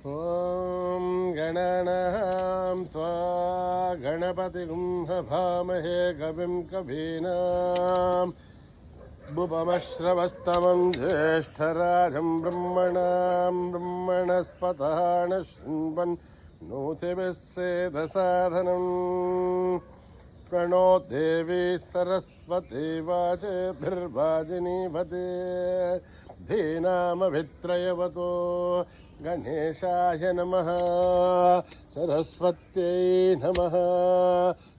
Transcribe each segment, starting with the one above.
ॐ गणानां त्वा गणपतिगुं हवामहे कविं कवीनाम् उपमश्रवस्तमं ज्येष्ठराजं ब्रह्मणस्पतः शृण्वन् नोतिभिः सेदसाधनम् प्रणो देवी सरस्वती वाचेभिर्वाजिनीवते धीनामभित्रयवतो गणेशाय नमः सरस्वत्यै नमः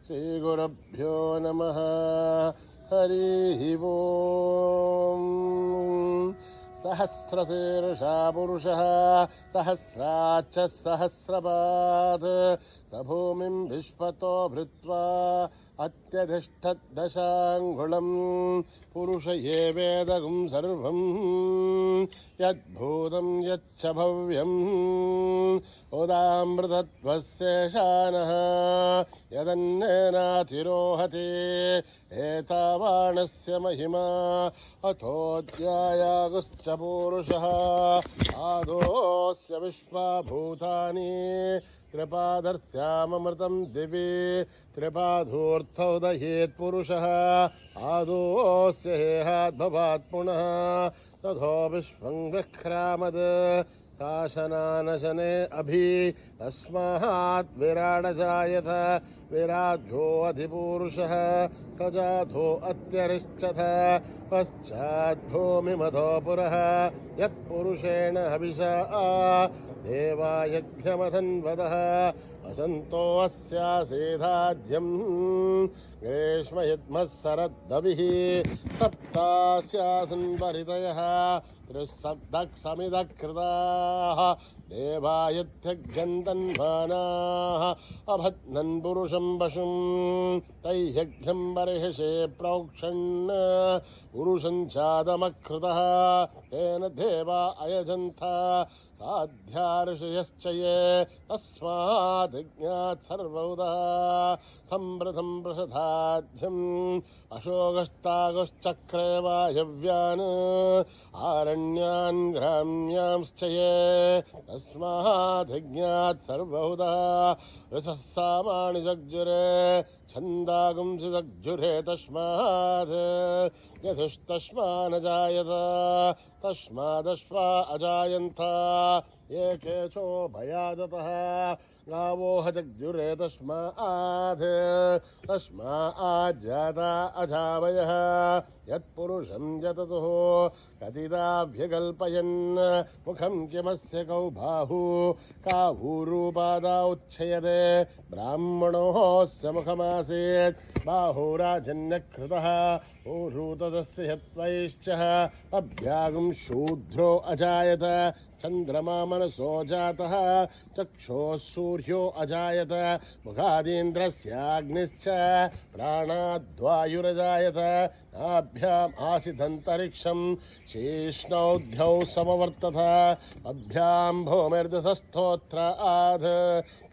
श्रीगुरुभ्यो नमः हरिः ओम् सहस्रशीर्षा पुरुषः सहस्राच्च सहस्रपात् स भूमिं विश्वतो भृत्वा अत्यधिष्ठद्दशाङ्गुलम् पुरुष एवेदगुं सर्वं यद्भूतं यच्च भव्यम् उदामृतत्वस्येषानः यदन्नेनातिरोहति एतावाणस्य महिमा अथोऽध्यायागुश्च पूरुषः आदोऽस्य विश्वाभूतानि त्रिपादस्यामृतं दिवि त्रिपाधूर्थोदयेत् पुरुषः आदोऽस्य हेहाद्भवात् पुनः तथो विश्वं विक्रामद् काशनानशने अभि तस्मात् विराडजायत विराजो अधिपुरुषः सजातो अत्यरिष्यथ पश्चाद्भूमिमधो पुरः यत्पुरुषेण हविषा देवायज्ञमधन्वदः वसन्तो अस्यासेधाद्यम् ग्रीष्मयुग्मः शरद्दविः सप्तास्यासन् परितयः त्रिसप्तक्समिदकृताः देवायत्यज्ञन्तन्वानाः अभद्नन् पुरुषं पशुं तैयज्ञं बर्हिषे प्रोक्षन् पुरुषं चादमकृतः तेन देवा अयजन्त साध्या ऋषयश्च ये तस्मात् यज्ञात् सर्वौदः सम्प्रथं प्रसधाध्यम् अशोकस्तागश्चक्रे वायव्यान् आरण्यान् ग्राम्यांश्च ये तस्मात् यज्ञात् सर्वौदः ऋषः सामानि जग्जुरे छन्दागुंसि जग्जुरे तस्मात् यथुस्तस्मानजायत तस्मादश्वा अजायन्त ये केशो भयादतः गावोह जग्जुरे तस्माज्जाता अजावयः यत्पुरुषं जततुः कथिताभ्यकल्पयन् मुखं किमस्य कौ बाहु काहूरूपादा उच्छयते ब्राह्मणोऽस्य मुखमासीत् बाहुराजन्यकृतः ऊरूतदस्य हत्वैश्च अभ्यागुं शूद्रो अजायत चन्द्रमा मनसो जातः चक्षुः सूर्यो अजायत मुखादीन्द्रस्याग्निश्च प्राणाद्वायुरजायत नाभ्याम् आसिदन्तरिक्षं शीष्णौद्यौ समवर्तत अभ्यां भूमिर्दशस्तोत्र आध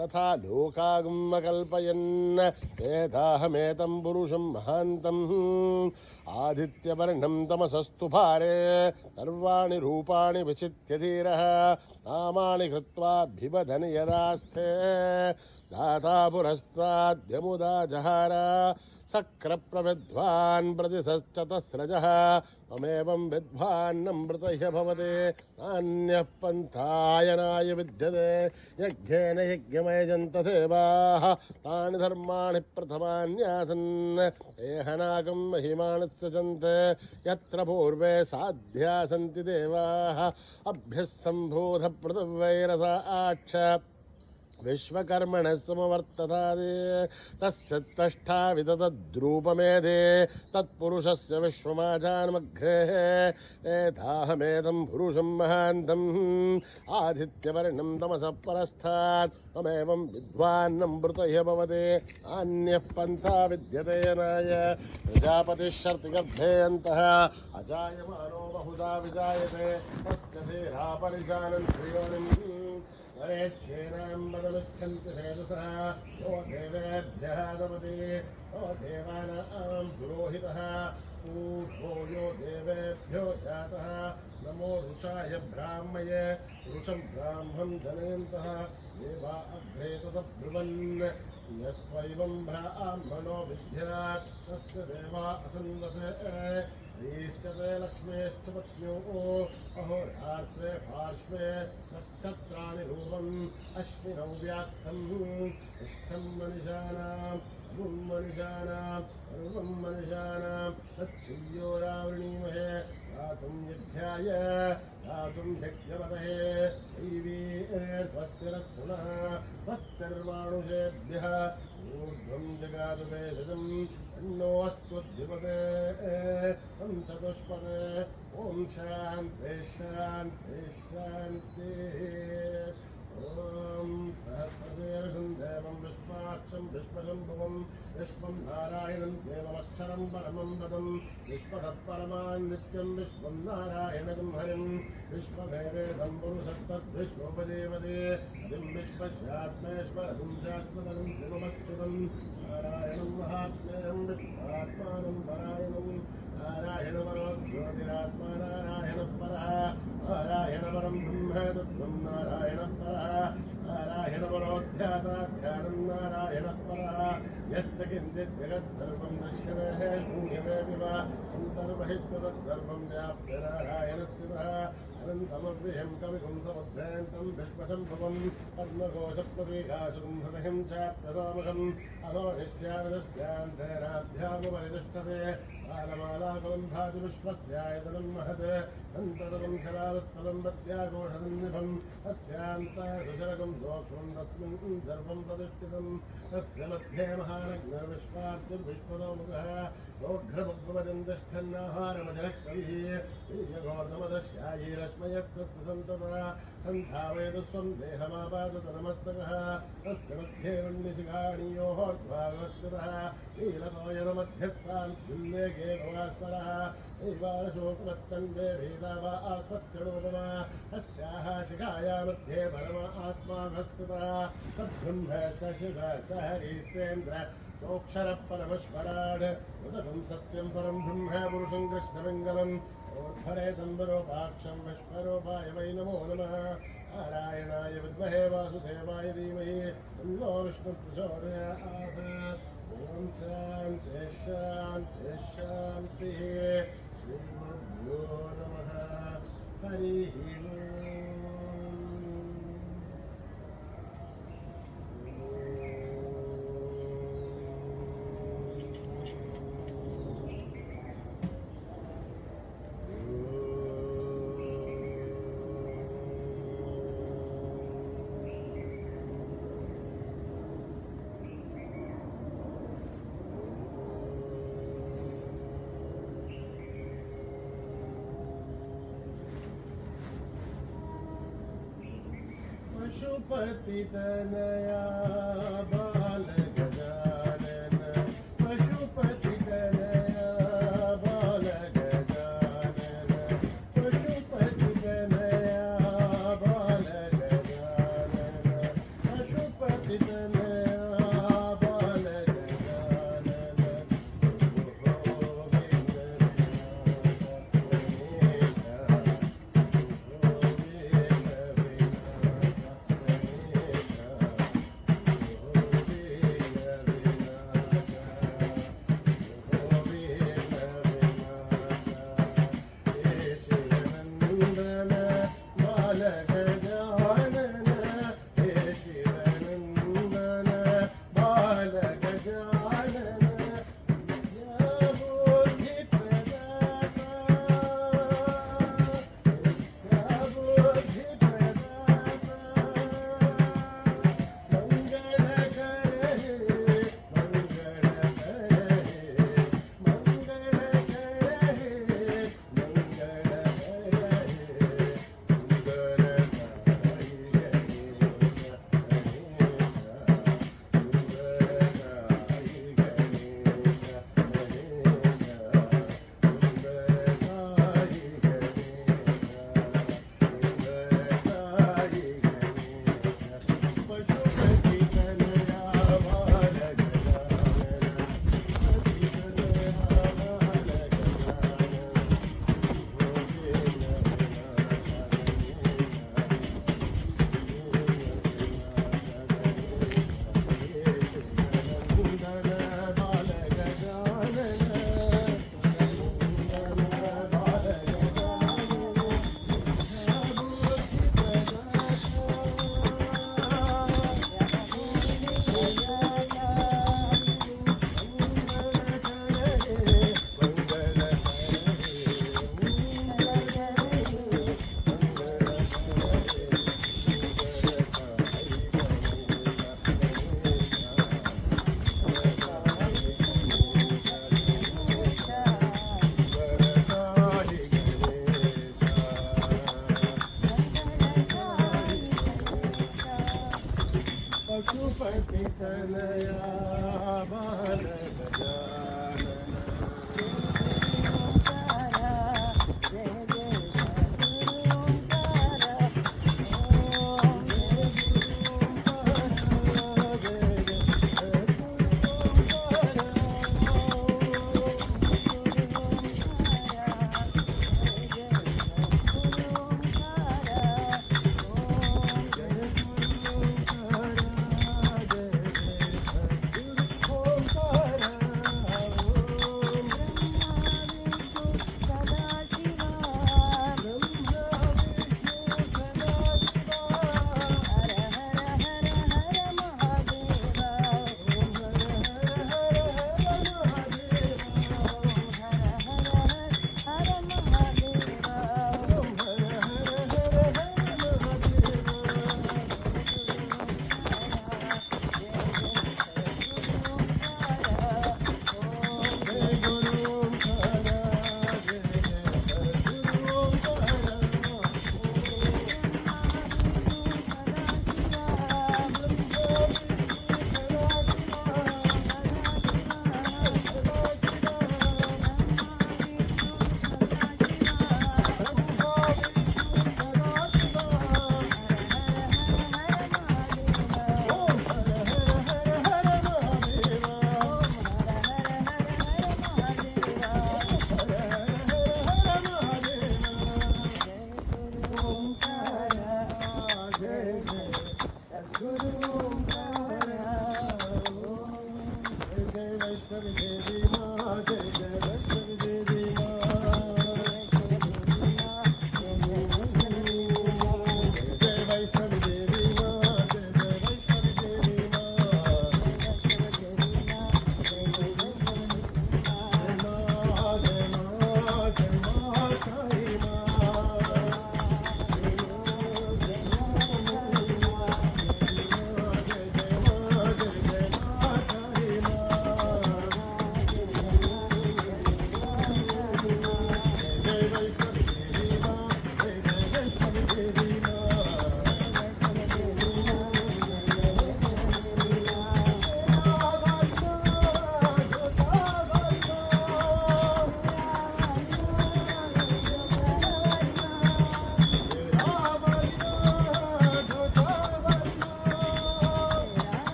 तथा लोकागुम् अकल्पयन् एताहमेतं पुरुषं महान्तम् आदित्यवर्णं तमसस्तु भारे सर्वाणि रूपाणि विचित्य धीरः नामानि कृत्वाभिवदन् यदास्ते दाता पुरस्ताद्यमुदा जहार शक्रप्रविद्वान् प्रतिशश्चतस्रजः त्वमेवं विद्वान्नमृतह्य भवते नान्यः पन्थायनाय विद्यते यज्ञेन यज्ञमयजन्त देवाः तानि धर्माणि प्रथमान्यासन् एहनाकं महिमानस्य सन्ते यत्र पूर्वे साध्या सन्ति देवाः अभ्यः सम्भूत पृथिव्यैरसा आक्ष विश्वकर्मणः समवर्ततादे तस्य त्वष्टा विदतद्रूपमेधे तत्पुरुषस्य विश्वमाजानमग्रेः एताहमेतं पुरुषं महान्तम् आदित्यवर्णं तमसः परस्तात् त्वमेवं विद्वान्नमृतह्य भवते अन्यः पन्था विद्यते नाय प्रजापतिश्शर्तिगर्भेऽन्तः अजायमानो बहुधा विजायते तत्कथेरापरिजानन् श्रियोनिम् नरेच्छेनां वदमुच्छन्ति भेदसः यो देवेभ्यः दपति यो देवानां पुरोहितः पूर्वो यो देवेभ्यो जातः नमो रुचाय ब्राह्मये रुचं ब्राह्मं जनयन्तः देवा अग्रे तदब्रुवन् यस्त्वैवं ब्राह्मणो विद्यात् तस्य देवा असन्वसे ईश्चते लक्ष्मेश्च पत्न्योः अहोरात्रे पार्श्वे नक्षत्राणि रूपम् अश्विनौ व्याक्तम् इष्टं मनुषाणाम् अरुं मनुषाणाम् अरुवं मनुषाणाम् तच्छिव्यो रावृणीमहे दातुं यज्ञाय दातुं यज्ञपतये दैवी स्वस्तिरस्तुनः स्वस्तिर्मानुषेभ्यः ऊर्ध्वं जगातु भेषजम् अन्नो अस्त्वद्धिपते तं चतुष्पदे ॐ शान्ति शान्ति शान्तिः ॐ सहस्रशीर्षं देवं विश्वाक्षं विश्वशम्भुवं विश्वं नारायणं देवमक्षरं परमं पदं विश्वतत्परमान् नित्यं विश्वं नारायणं हरिं विश्वभैवेदं पुरुषस्तद्विश्वोपदेवदे हरिं विश्वस्यात्मेश्वरं शाश्वतं शिवमच्युतं नारायणं महात्म्यं विश्वात्मानं परायणं नारायणपरो ज्योतिरात्मा नारायणपरः नारायणपरं ब्रह्म तत्त्वं नारायणपरः नारायणपरोऽध्यात्माध्यानं नारायणपरः यच्च किञ्चित् जगत्सर्वं नश्यते शून्यते विवा अन्तर्बहिस्तदत्सर्वं व्याप्य नारायणस्थितः अनन्तमव्ययं कविकुं समुद्धयन्तं विश्वशम्भुवं पद्मघोषप्रतीकाशुं हृदयं चाप्यसामकम् अधो नित्यानदस्यान्तेनाभ्यामुपरितिष्ठते बालमालाकुलं भाति विश्वस्यायतनं महत् अन्तरं शरावत्फलं वत्याघोषसन्निभम् अस्यान्तसुशरकं दोक्षं तस्मिन् सर्वं प्रतिष्ठितं तस्य मध्ये महानग्नविश्वाद्युर्विश्वतोमुखः गोघ्रमुग्मजं तिष्ठन्नाहारमजरकविः वीर्यगोर्धमदश्यायीरश्मयस्तस्य सन्ततः सन्धावयतु स्वं देहमापादतनमस्तकः तस्य मध्ये वह्निशिखाणीयोर्ध्वागवत्कृतः शीलतोयनमध्यस्थान् उल्लेखे भवास्वरः नैवारशोकवत्तण्डे भेदावा आत्मत्रणोपमा अस्याः शिखाया मध्ये परम आत्मा भस्कृतः तद्ब्रह्म स शिव स हरिस्तेन्द्र सोऽक्षरः परमस्वराड् उदकं सत्यं परं ब्रह्म पुरुषं कृष्णमङ्गलम् ओर्ध्वरे तम्बरोपाक्षं विश्वरूपाय वै नमो नमः नारायणाय विद्महे वासुदेवाय धीमहि तन्नो विष्णुः प्रचोदयात् ॐ शान्ति शान्ति शान्तिः श्रीगुरुभ्यो नमः हरिः पशुपतितनया बाल गजानन पशुपतितनया बाल गजानन पशुपतितनया बाल गजानन पशुपतितनया बाल गजानन विठ्ठलया बाल गजानन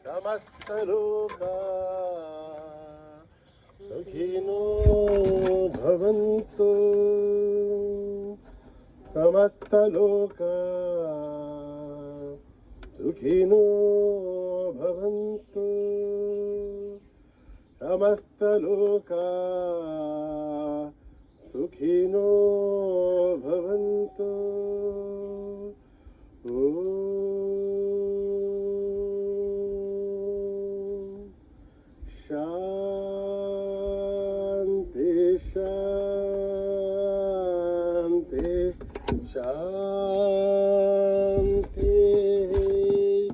समस्त लोका सुखिनो भवन्तु समस्त लोका सुखिनो भवन्तु समस्त लोका सुखिनो भवन्तु शांति शांति शांति।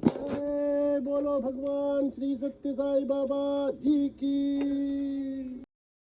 जय बोलो भगवान श्री सत्य साई बाबा जी